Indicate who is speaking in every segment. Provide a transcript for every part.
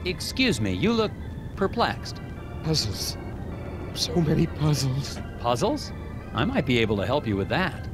Speaker 1: Excuse me, you look perplexed.
Speaker 2: Puzzles. So many puzzles.
Speaker 1: Puzzles? I might be able to help you with that.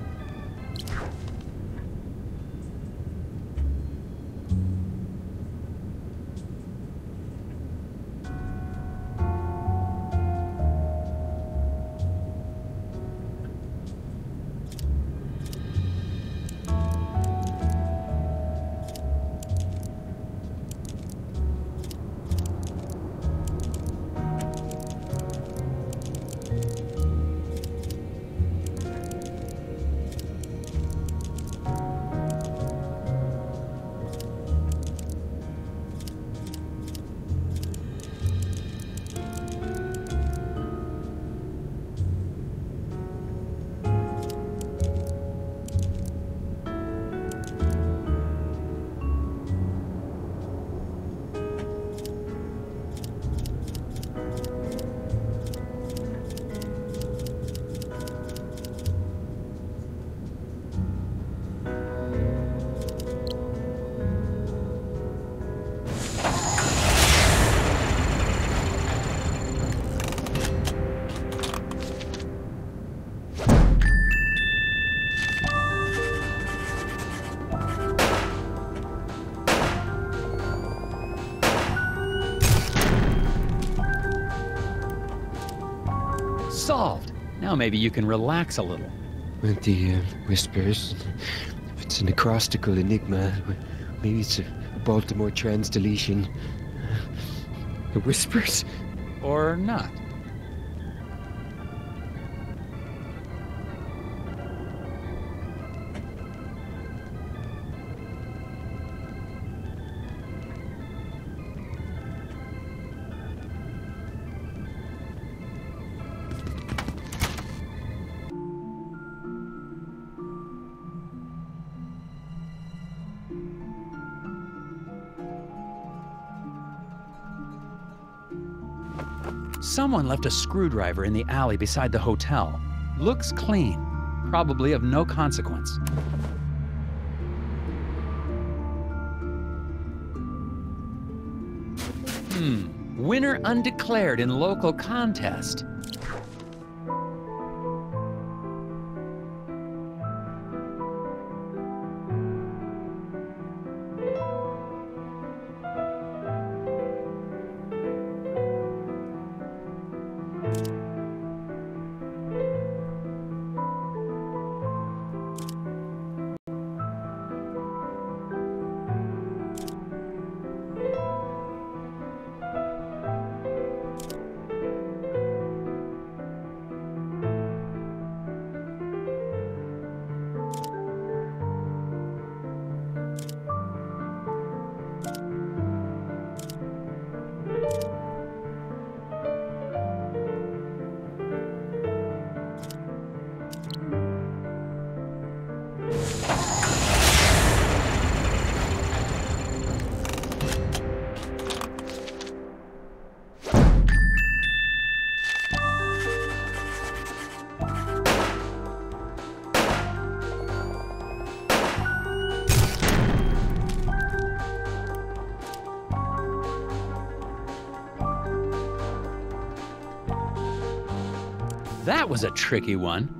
Speaker 1: Solved. Now maybe you can relax a little.
Speaker 2: With the whispers. If it's an acrostical enigma, maybe it's a Baltimore trans deletion. The whispers?
Speaker 1: Or not. Someone left a screwdriver in the alley beside the hotel. Looks clean. Probably of no consequence. Winner undeclared in local contest. That was a tricky one.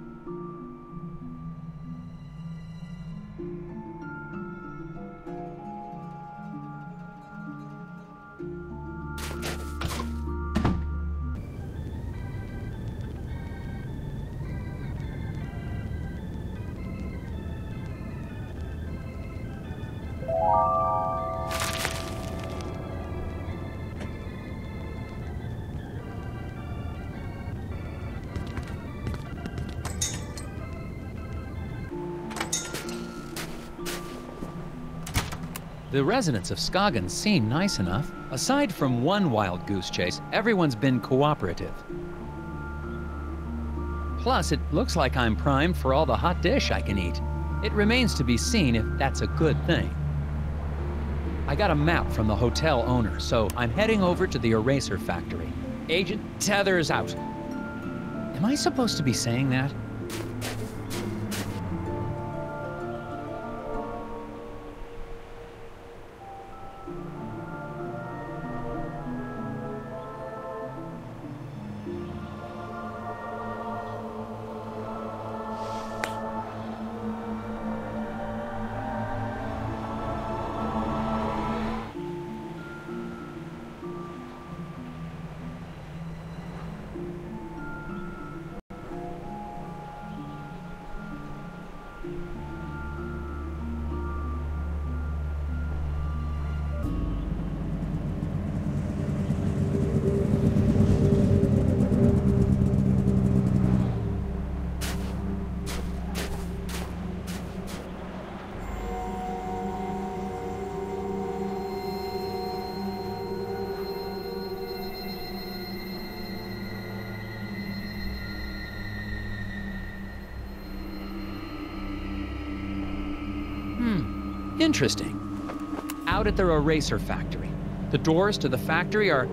Speaker 1: The residents of Scoggins seem nice enough. Aside from one wild goose chase, everyone's been cooperative. Plus, it looks like I'm primed for all the hot dish I can eat. It remains to be seen if that's a good thing. I got a map from the hotel owner, so I'm heading over to the eraser factory. Agent Tethers out. Am I supposed to be saying that? Interesting. Out at their eraser factory. The doors to the factory are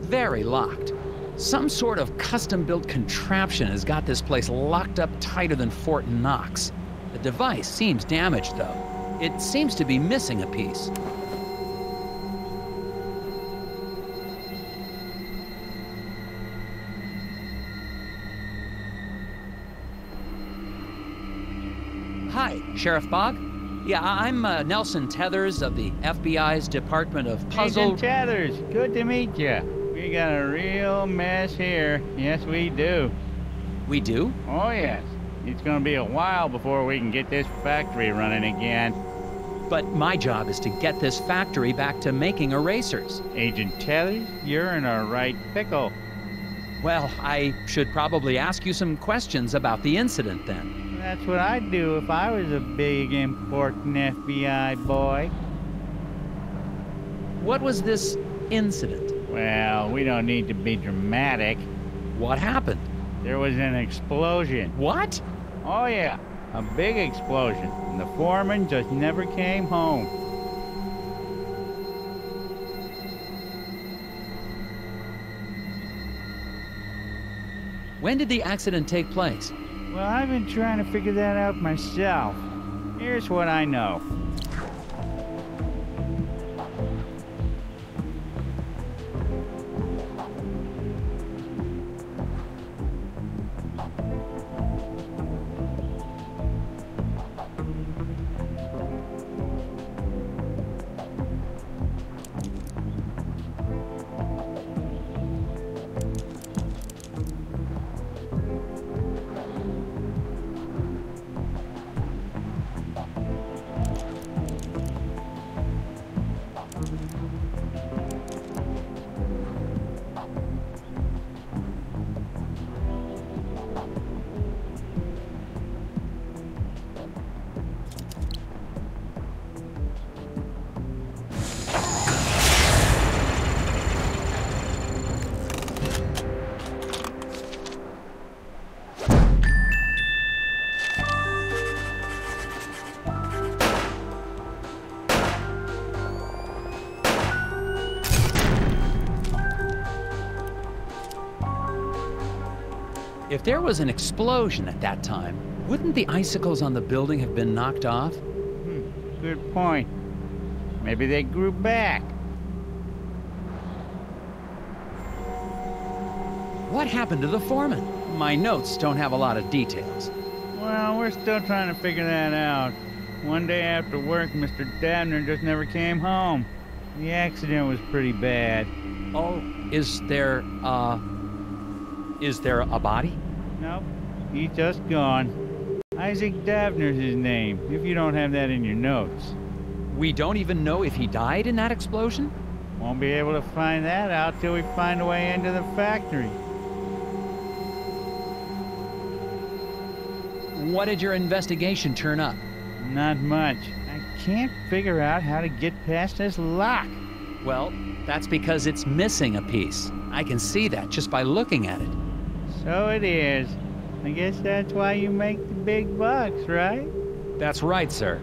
Speaker 1: very locked. Some sort of custom-built contraption has got this place locked up tighter than Fort Knox. The device seems damaged, though. It seems to be missing a piece. Hi, Sheriff Bog. Yeah, I'm Nelson Tethers of the FBI's Department of Puzzle...
Speaker 3: Agent Tethers, good to meet you. We got a real mess here. Yes, we do.
Speaker 1: We do?
Speaker 3: Oh, yes. It's gonna be a while before we can get this factory running again.
Speaker 1: But my job is to get this factory back to making erasers.
Speaker 3: Agent Tethers, you're in a right pickle.
Speaker 1: Well, I should probably ask you some questions about the incident then.
Speaker 3: That's what I'd do if I was a big, important FBI boy.
Speaker 1: What was this incident?
Speaker 3: Well, we don't need to be dramatic.
Speaker 1: What happened?
Speaker 3: There was an explosion.
Speaker 1: What?
Speaker 3: Oh, yeah. A big explosion. And the foreman just never came home.
Speaker 1: When did the accident take place?
Speaker 3: Well, I've been trying to figure that out myself. Here's what I know.
Speaker 1: If there was an explosion at that time, wouldn't the icicles on the building have been knocked off?
Speaker 3: Good point. Maybe they grew back.
Speaker 1: What happened to the foreman? My notes don't have a lot of details.
Speaker 3: Well, we're still trying to figure that out. One day after work, Mr. Dabner just never came home. The accident was pretty bad.
Speaker 1: Oh, is there a body?
Speaker 3: Nope, he's just gone. Isaac Dabner's his name, if you don't have that in your notes.
Speaker 1: We don't even know if he died in that explosion?
Speaker 3: Won't be able to find that out till we find a way into the factory.
Speaker 1: What did your investigation turn up?
Speaker 3: Not much. I can't figure out how to get past this lock.
Speaker 1: Well, that's because it's missing a piece. I can see that just by looking at it.
Speaker 3: So it is. I guess that's why you make the big bucks, right?
Speaker 1: That's right, sir.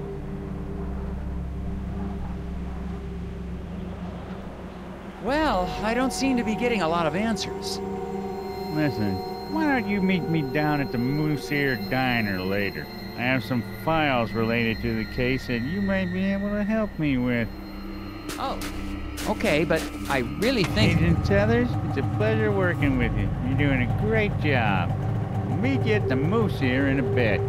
Speaker 1: Well, I don't seem to be getting a lot of answers.
Speaker 3: Listen, why don't you meet me down at the Moose Ear Diner later? I have some files related to the case that you might be able to help me with.
Speaker 1: Oh, okay, but I really think...
Speaker 3: Agent Tethers, it's a pleasure working with you. You're doing a great job. I'll meet you at the Moose Ear in a bit.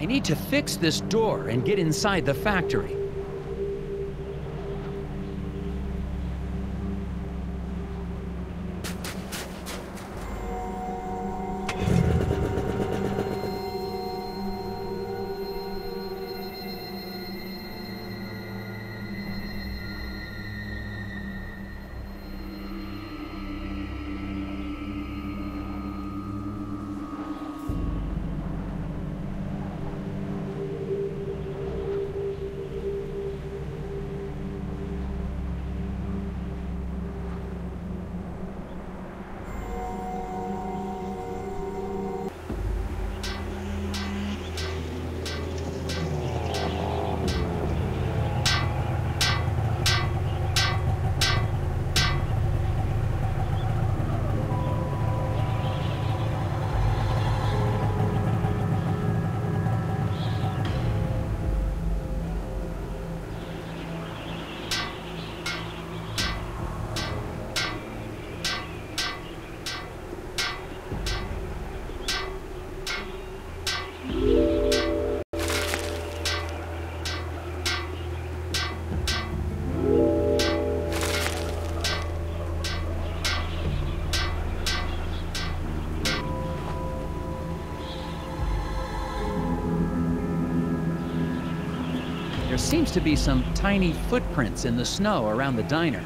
Speaker 1: I need to fix this door and get inside the factory. seems to be some tiny footprints in the snow around the diner.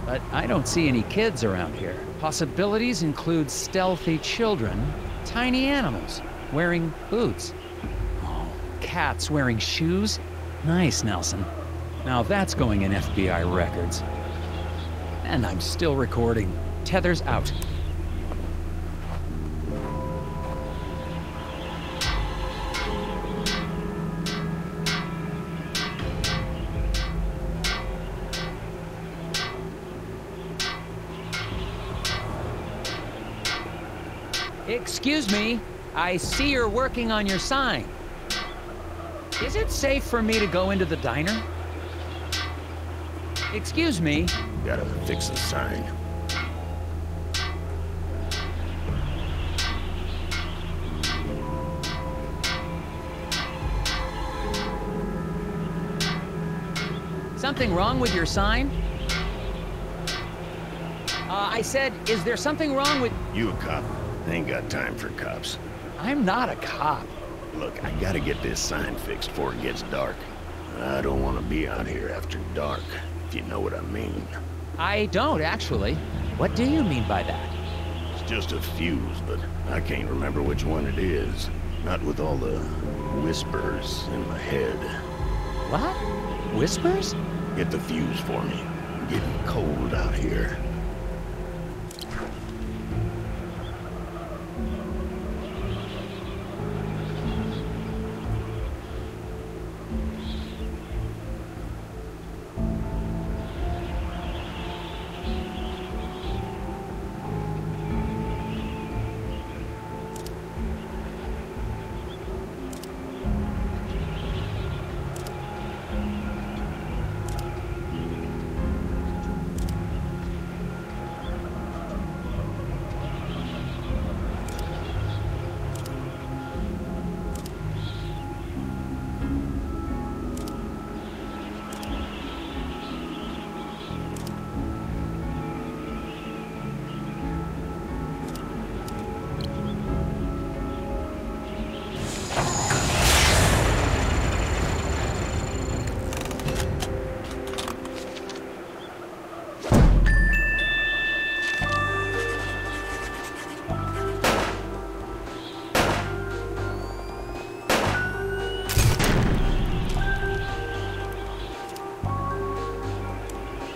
Speaker 1: But I don't see any kids around here. Possibilities include stealthy children, tiny animals wearing boots. Oh, cats wearing shoes? Nice, Nelson. Now that's going in FBI records. And I'm still recording. Tethers out. Excuse me, I see you're working on your sign. Is it safe for me to go into the diner? Excuse me.
Speaker 4: Gotta fix the sign.
Speaker 1: Something wrong with your sign? I said, is there something wrong with...
Speaker 4: You a cop? I ain't got time for cops.
Speaker 1: I'm not a cop.
Speaker 4: Look, I gotta get this sign fixed before it gets dark. I don't want to be out here after dark, if you know what I mean.
Speaker 1: I don't, actually. What do you mean by that?
Speaker 4: It's just a fuse, but I can't remember which one it is. Not with all the whispers in my head.
Speaker 1: What? Whispers?
Speaker 4: Get the fuse for me. I'm getting cold out here.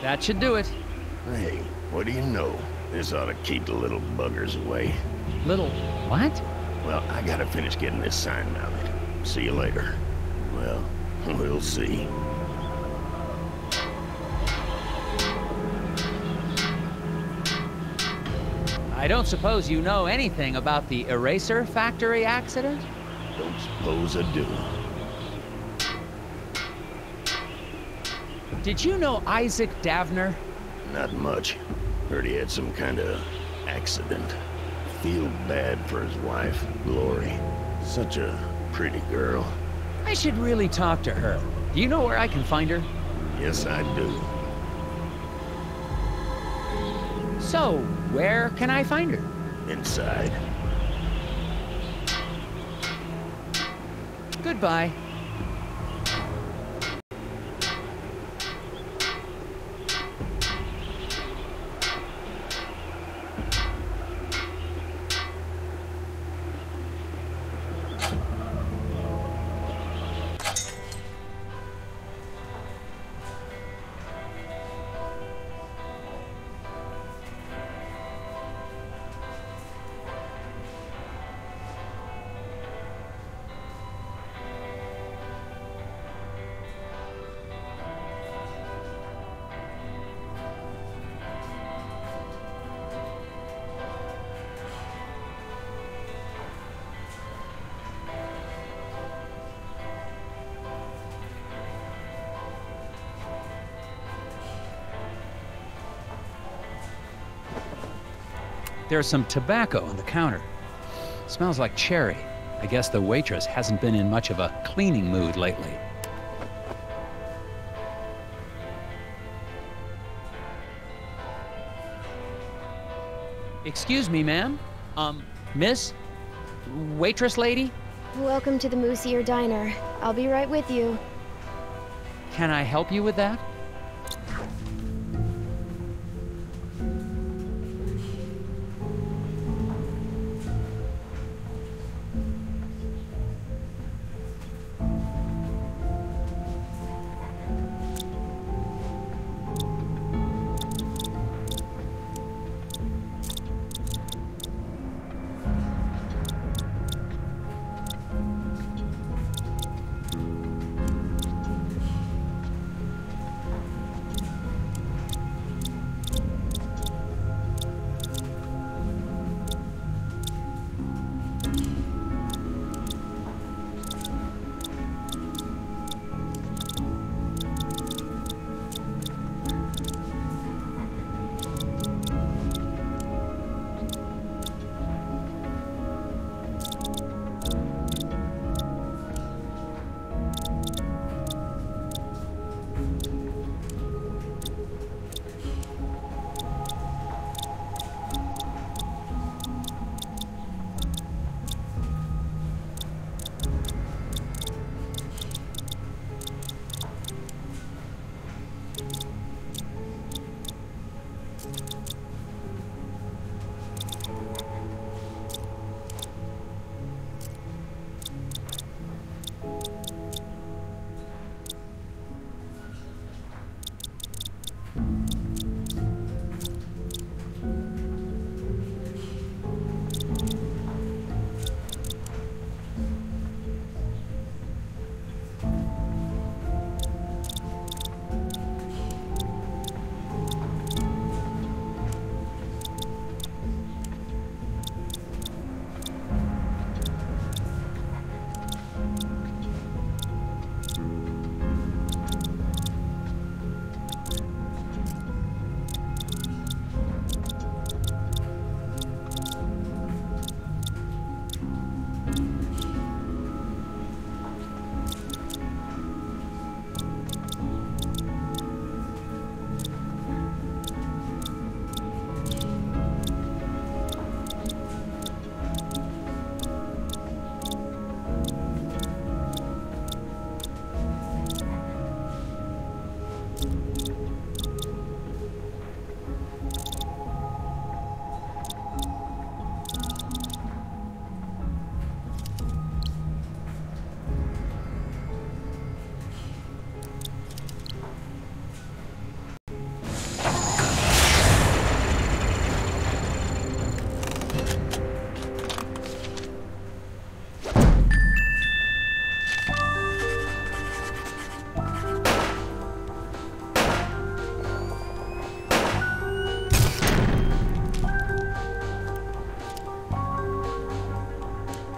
Speaker 1: That should do it.
Speaker 4: Hey, what do you know? This ought to keep the little buggers away.
Speaker 1: Little... what?
Speaker 4: Well, I gotta finish getting this sign mounted. See you later. Well, we'll see.
Speaker 1: I don't suppose you know anything about the eraser factory accident?
Speaker 4: Don't suppose I do.
Speaker 1: Did you know Isaac Davner?
Speaker 4: Not much. Heard he had some kind of accident. Feel bad for his wife, Lori. Such a pretty girl.
Speaker 1: I should really talk to her. Do you know where I can find her?
Speaker 4: Yes, I do.
Speaker 1: So, where can I find her?
Speaker 4: Inside.
Speaker 1: Goodbye. There's some tobacco on the counter. Smells like cherry. I guess the waitress hasn't been in much of a cleaning mood lately. Excuse me, ma'am? Miss? Waitress lady?
Speaker 5: Welcome to the Moose Ear Diner. I'll be right with you.
Speaker 1: Can I help you with that?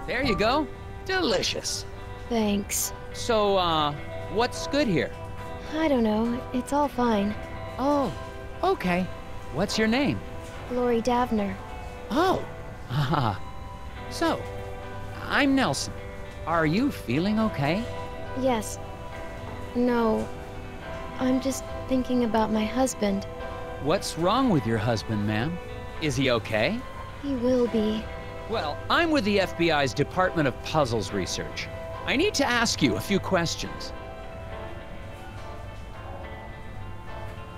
Speaker 1: There you go. Delicious.
Speaker 5: Thanks.
Speaker 1: So, what's good here?
Speaker 5: I don't know. It's all fine.
Speaker 1: Oh, okay. What's your name?
Speaker 5: Lori Davner.
Speaker 1: Oh, haha. So, I'm Nelson. Are you feeling okay?
Speaker 5: Yes. No. I'm just thinking about my husband.
Speaker 1: What's wrong with your husband, ma'am? Is he okay?
Speaker 5: He will be.
Speaker 1: Well, I'm with the FBI's Department of Puzzles Research. I need to ask you a few questions.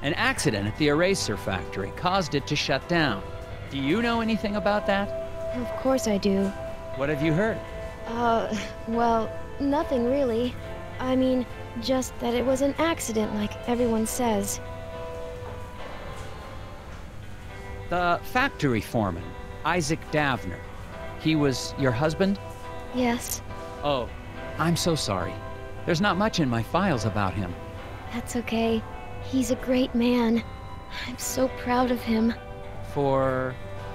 Speaker 1: An accident at the eraser factory caused it to shut down. Do you know anything about that?
Speaker 5: Of course I do.
Speaker 1: What have you heard?
Speaker 5: Well, nothing really. I mean, just that it was an accident like everyone says.
Speaker 1: The factory foreman, Isaac Davner. He was your husband?
Speaker 5: Yes,
Speaker 1: Oh, I'm so sorry. There's not much in my files about him.
Speaker 5: that's okay. He's a great man. I'm so proud of him.
Speaker 1: For...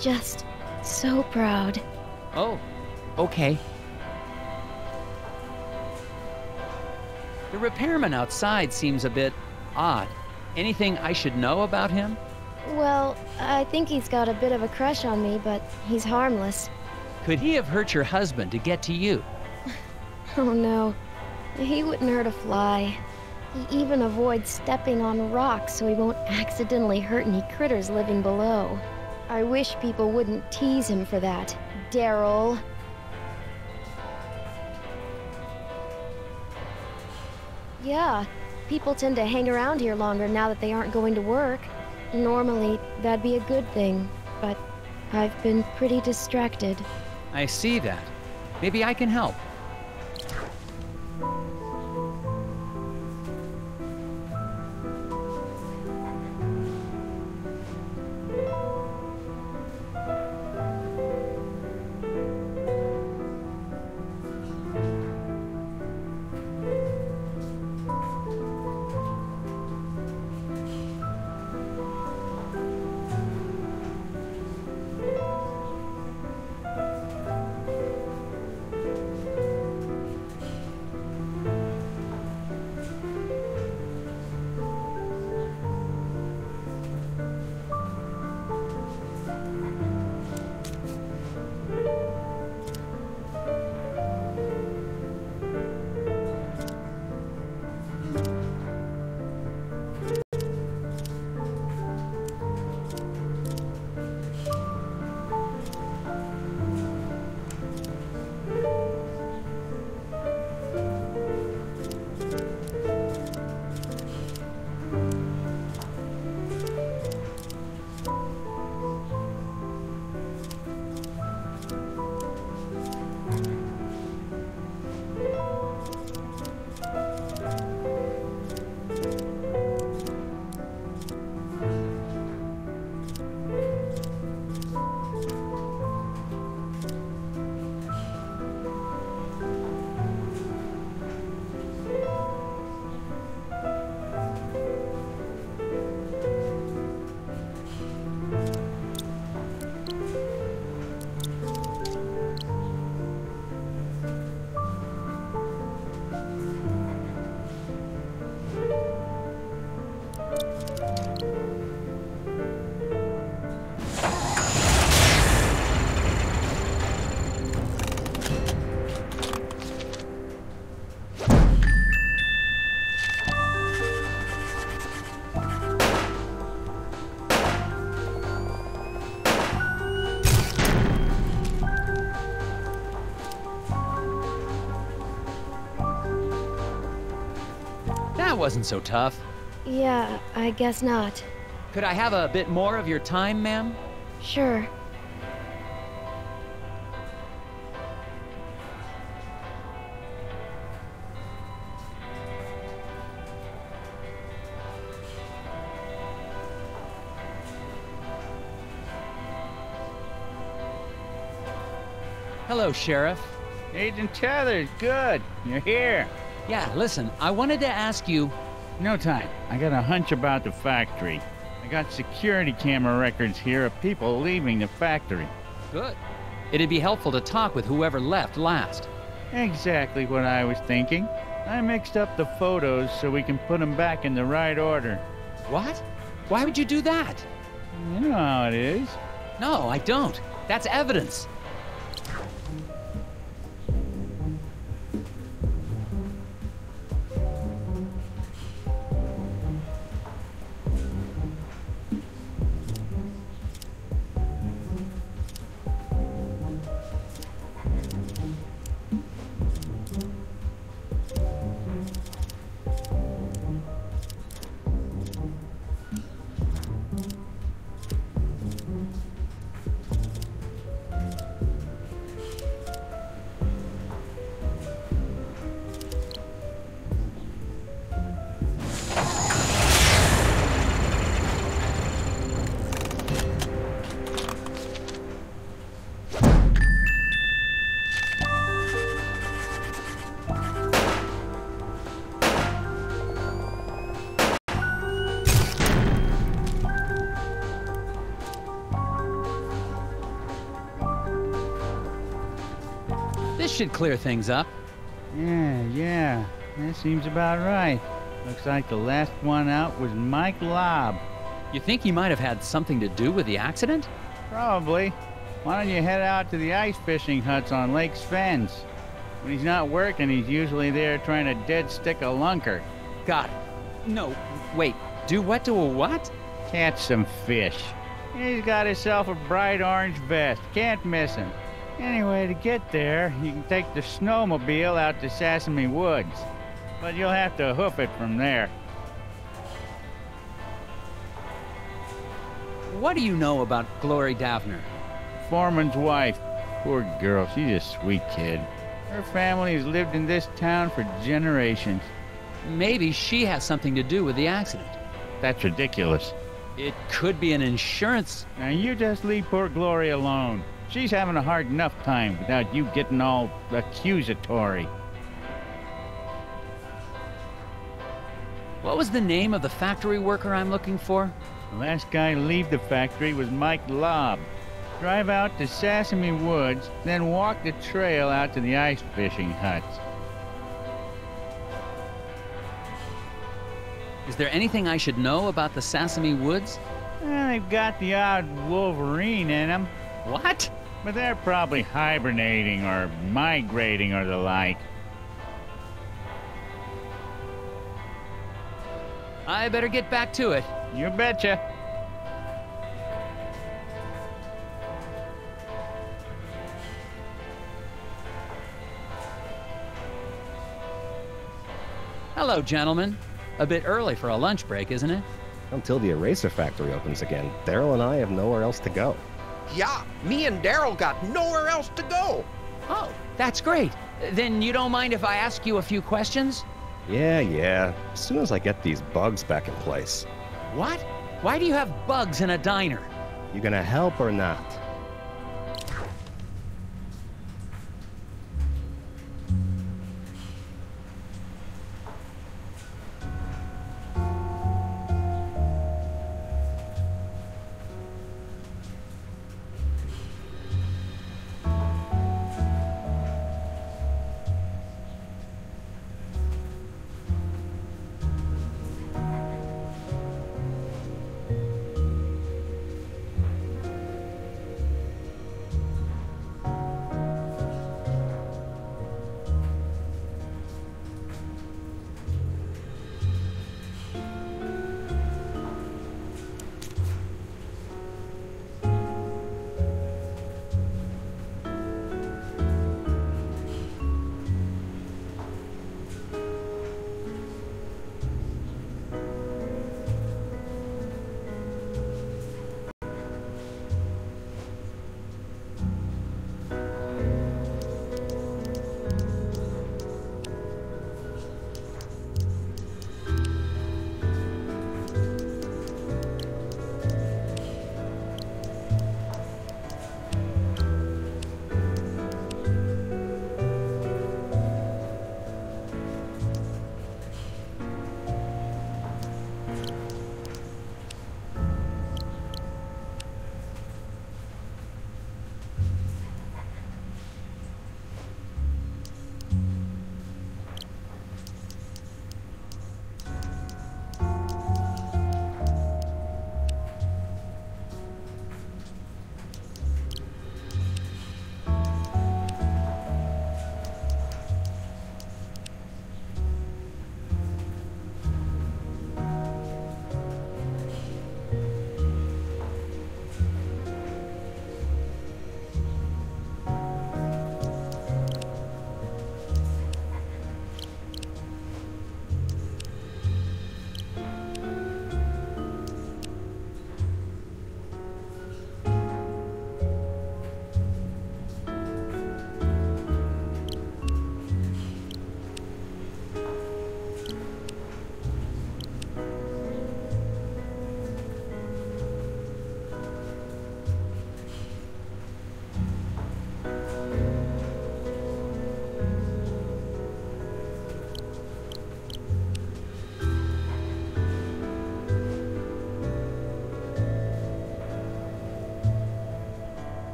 Speaker 5: Just so proud.
Speaker 1: Oh, okay. The repairman outside seems a bit odd. Anything I should know about him?
Speaker 5: Well, I think he's got a bit of a crush on me, but he's harmless.
Speaker 1: Could he have hurt your husband to get to you?
Speaker 5: Oh no, he wouldn't hurt a fly. He even avoids stepping on rocks so he won't accidentally hurt any critters living below. I wish people wouldn't tease him for that, Daryl. Yeah, people tend to hang around here longer now that they aren't going to work. Normally, that'd be a good thing, but I've been pretty distracted.
Speaker 1: I see that. Maybe I can help. That wasn't so tough.
Speaker 5: Yeah, I guess not.
Speaker 1: Could I have a bit more of your time, ma'am?
Speaker 5: Sure.
Speaker 1: Hello, Sheriff.
Speaker 3: Agent Tethers, good. You're here.
Speaker 1: Yeah, listen, I wanted to ask you...
Speaker 3: No time. I got a hunch about the factory. I got security camera records here of people leaving the factory.
Speaker 1: Good. It'd be helpful to talk with whoever left last.
Speaker 3: Exactly what I was thinking. I mixed up the photos so we can put them back in the right order.
Speaker 1: What? Why would you do that?
Speaker 3: You know how it is.
Speaker 1: No, I don't. That's evidence. This should clear things up.
Speaker 3: Yeah, that seems about right. Looks like the last one out was Mike Lobb.
Speaker 1: You think he might have had something to do with the accident?
Speaker 3: Probably. Why don't you head out to the ice fishing huts on Lake Svens? When he's not working, he's usually there trying to dead stick a lunker.
Speaker 1: Got it. No, wait. Do what to a what?
Speaker 3: Catch some fish. He's got himself a bright orange vest. Can't miss him. Anyway, to get there, you can take the snowmobile out to Sesame Woods. but you'll have to hoof it from there.
Speaker 1: What do you know about Glory Daphner?
Speaker 3: Foreman's wife. Poor girl, she's a sweet kid. Her family has lived in this town for generations.
Speaker 1: Maybe she has something to do with the accident.
Speaker 3: That's ridiculous.
Speaker 1: It could be an insurance...
Speaker 3: Now you just leave poor Glory alone. She's having a hard enough time without you getting all accusatory.
Speaker 1: What was the name of the factory worker I'm looking for?
Speaker 3: The last guy to leave the factory was Mike Lobb. Drive out to Sesame Woods, then walk the trail out to the ice fishing huts.
Speaker 1: Is there anything I should know about the Sesame Woods?
Speaker 3: They've got the odd wolverine in them,
Speaker 1: What?
Speaker 3: but they're probably hibernating or migrating or the like.
Speaker 1: I better get back to it.
Speaker 3: You betcha.
Speaker 1: Hello, gentlemen. A bit early for a lunch break, isn't it?
Speaker 6: Until the eraser factory opens again, Daryl and I have nowhere else to go.
Speaker 7: Yeah, me and Daryl got nowhere else to go.
Speaker 1: Oh, that's great. Then you don't mind if I ask you a few questions?
Speaker 6: Yeah. As soon as I get these bugs back in place.
Speaker 1: What? Why do you have bugs in a diner?
Speaker 6: You gonna help or not?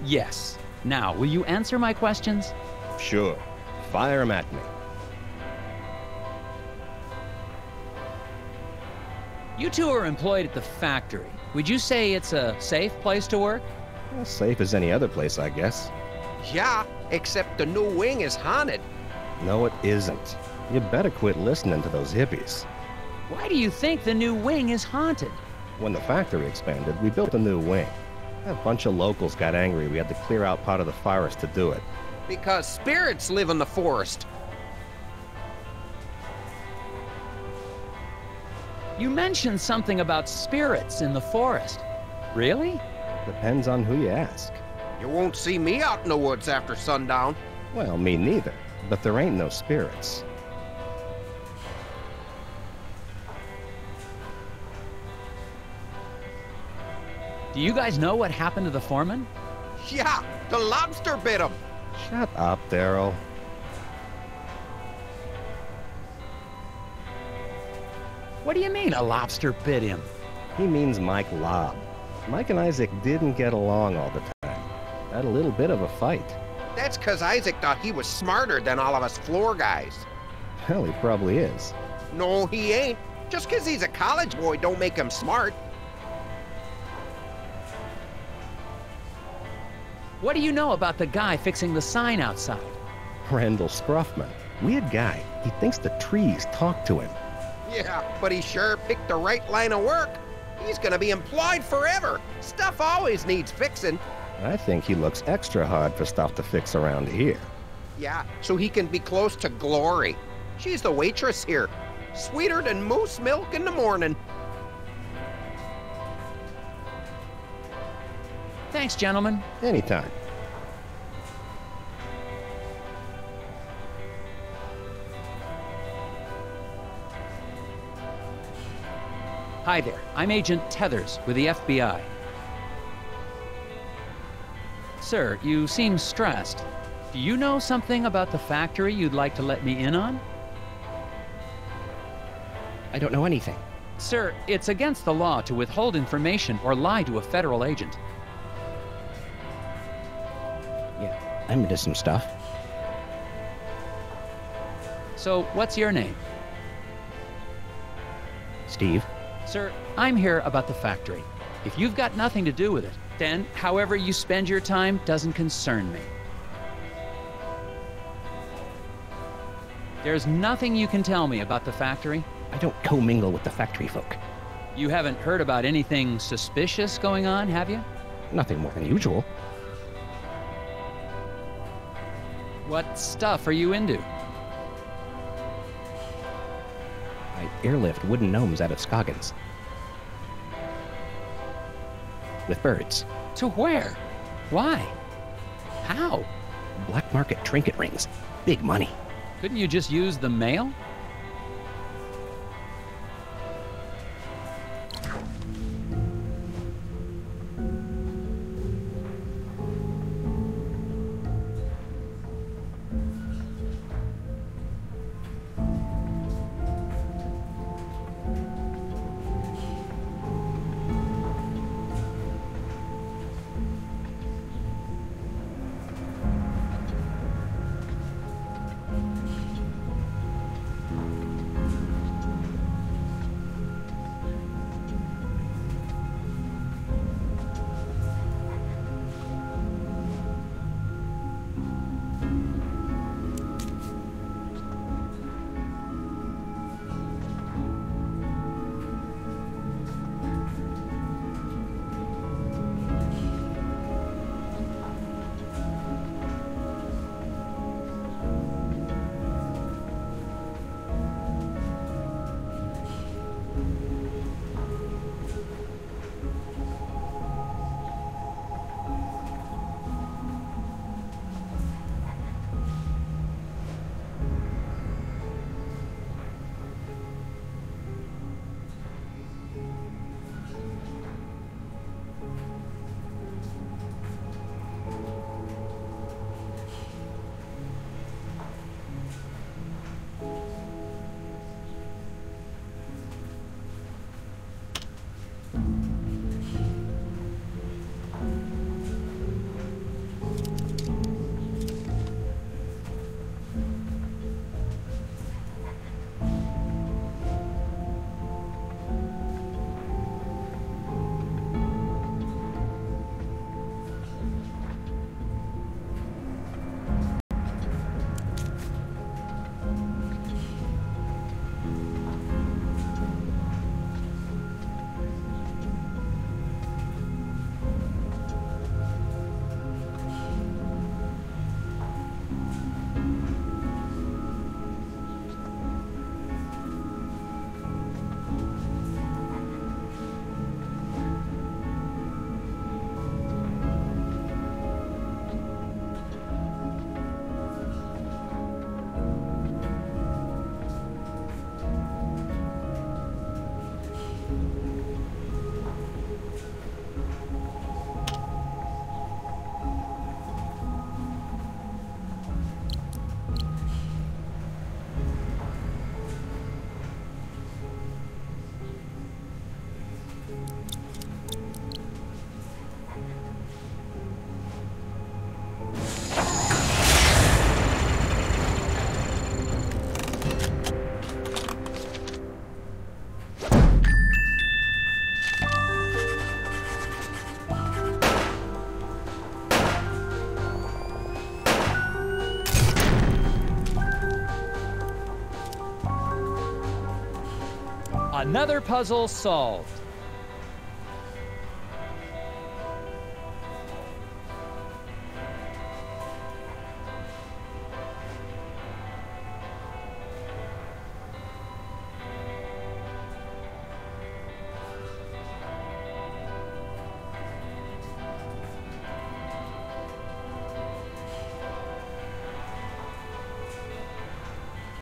Speaker 1: Yes. Now, will you answer my questions?
Speaker 6: Sure. Fire 'em at me.
Speaker 1: You two are employed at the factory. Would you say it's a safe place to work?
Speaker 6: As safe as any other place, I guess.
Speaker 7: Yeah, except the new wing is haunted.
Speaker 6: No, it isn't. You better quit listening to those hippies.
Speaker 1: Why do you think the new wing is haunted?
Speaker 6: When the factory expanded, we built a new wing. A bunch of locals got angry we had to clear out part of the forest to do it.
Speaker 7: Because spirits live in the forest.
Speaker 1: You mentioned something about spirits in the forest. Really?
Speaker 6: Depends on who you ask.
Speaker 7: You won't see me out in the woods after sundown.
Speaker 6: Well, me neither. But there ain't no spirits.
Speaker 1: Do you guys know what happened to the foreman?
Speaker 7: Yeah, the lobster bit him.
Speaker 6: Shut up, Daryl.
Speaker 1: What do you mean a lobster bit him?
Speaker 6: He means Mike Lobb. Mike and Isaac didn't get along all the time. Had a little bit of a fight.
Speaker 7: That's 'cause Isaac thought he was smarter than all of us floor guys.
Speaker 6: Hell, he probably is.
Speaker 7: No, he ain't. Just 'cause he's a college boy don't make him smart.
Speaker 1: What do you know about the guy fixing the sign outside?
Speaker 6: Randall Scruffman. Weird guy. He thinks the trees talk to him.
Speaker 7: Yeah, but he sure picked the right line of work. He's gonna be employed forever. Stuff always needs fixing.
Speaker 6: I think he looks extra hard for stuff to fix around here.
Speaker 7: Yeah, so he can be close to Glory. She's the waitress here. Sweeter than moose milk in the morning.
Speaker 1: Thanks, gentlemen.
Speaker 6: Anytime.
Speaker 1: Hi there. I'm Agent Tethers with the FBI. Sir, you seem stressed. Do you know something about the factory you'd like to let me in on?
Speaker 8: I don't know anything.
Speaker 1: Sir, it's against the law to withhold information or lie to a federal agent.
Speaker 8: Yeah, I'm into some stuff.
Speaker 1: So, what's your name?
Speaker 8: Steve?
Speaker 1: Sir, I'm here about the factory. If you've got nothing to do with it, then however you spend your time doesn't concern me. There's nothing you can tell me about the factory?
Speaker 8: I don't commingle with the factory folk.
Speaker 1: You haven't heard about anything suspicious going on, have you?
Speaker 8: Nothing more than usual.
Speaker 1: What stuff are you into?
Speaker 8: I airlift wooden gnomes out of Scoggins. With birds.
Speaker 1: To where? Why? How?
Speaker 8: Black market trinket rings. Big money.
Speaker 1: Couldn't you just use the mail? Another puzzle solved.